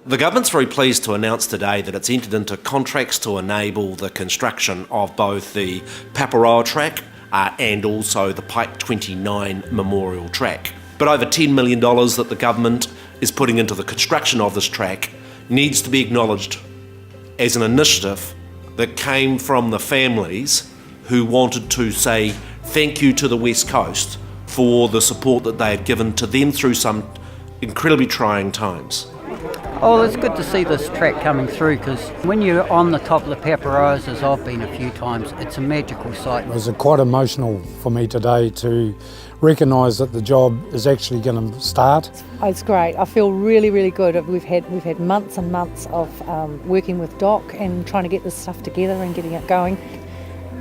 The government's very pleased to announce today that it's entered into contracts to enable the construction of both the Paparoa track and also the Pike 29 Memorial Track. But over $10 million that the government is putting into the construction of this track needs to be acknowledged as an initiative that came from the families who wanted to say thank you to the West Coast for the support that they had given to them through some incredibly trying times. Oh, it's good to see this track coming through, because when you're on the top of the Paparoas, as I've been a few times, it's a magical sight. It was quite emotional for me today to recognise that the job is actually going to start. It's great. I feel really, really good. We've had months and months of working with Doc and trying to get this stuff together and getting it going.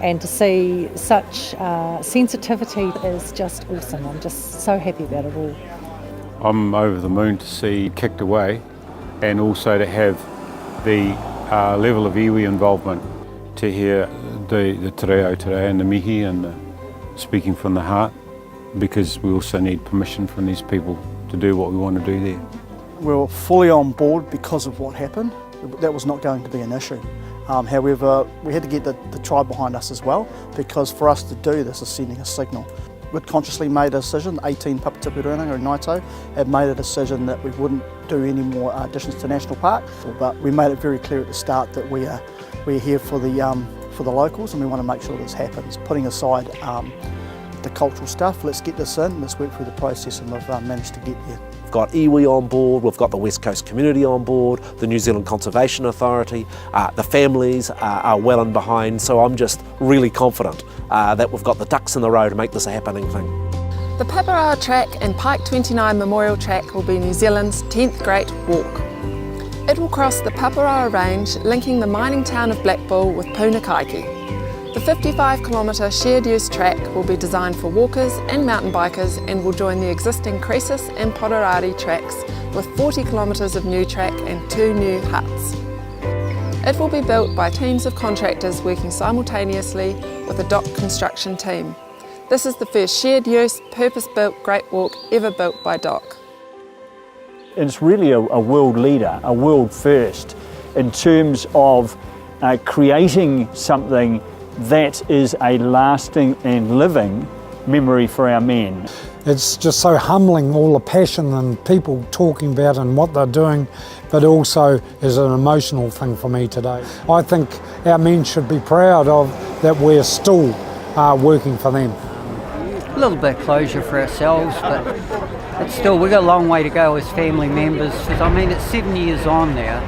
And to see such sensitivity is just awesome. I'm just so happy about it all. I'm over the moon to see it kicked away, and also to have the level of iwi involvement, to hear the te reo today and the mihi and the speaking from the heart, because we also need permission from these people to do what we want to do there. We were fully on board because of what happened. That was not going to be an issue. However, we had to get the tribe behind us as well, because for us to do this is sending a signal. We'd consciously made a decision, 18 Papatipuranga or Naito had made a decision that we wouldn't do any more additions to National Park, but we made it very clear at the start that we're here for the locals, and we want to make sure this happens. Putting aside the cultural stuff, let's get this in, let's work through the process, and we've managed to get there. We've got iwi on board, we've got the West Coast community on board, the New Zealand Conservation Authority, the families are well and behind, so I'm just really confident that we've got the ducks in the row to make this a happening thing. The Paparoa track and Pike 29 Memorial Track will be New Zealand's 10th Great Walk. It will cross the Paparoa Range, linking the mining town of Blackpool with Punakaiki. The 55-kilometre shared use track will be designed for walkers and mountain bikers and will join the existing Croesus and Podorari tracks with 40 kilometres of new track and 2 new huts. It will be built by teams of contractors working simultaneously with a dock construction team. This is the first shared use, purpose-built Great Walk ever built by Dock. It's really a world leader, a world first, in terms of creating something that is a lasting and living memory for our men. It's just so humbling, all the passion and people talking about and what they're doing, but also is an emotional thing for me today. I think our men should be proud of that we're still working for them. A little bit of closure for ourselves, but it's still, we've got a long way to go as family members. I mean, it's 7 years on now,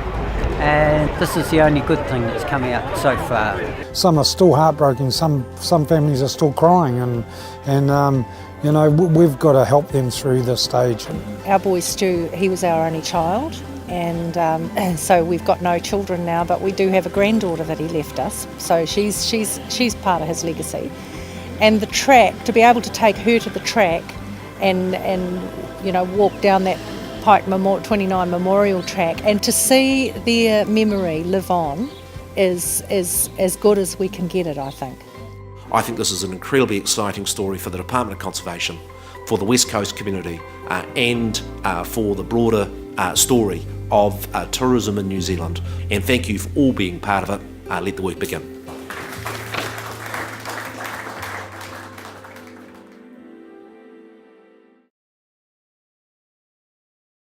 and this is the only good thing that's come out so far. Some are still heartbroken, some families are still crying, and you know, we've got to help them through this stage. Our boy Stu, he was our only child, and so we've got no children now, but we do have a granddaughter that he left us, so she's part of his legacy. And the track, to be able to take her to the track and you know, walk down that Pike 29 Memorial Track, and to see their memory live on is as good as we can get it, I think. I think this is an incredibly exciting story for the Department of Conservation, for the West Coast community, and for the broader story of tourism in New Zealand. And thank you for all being part of it. Let the work begin.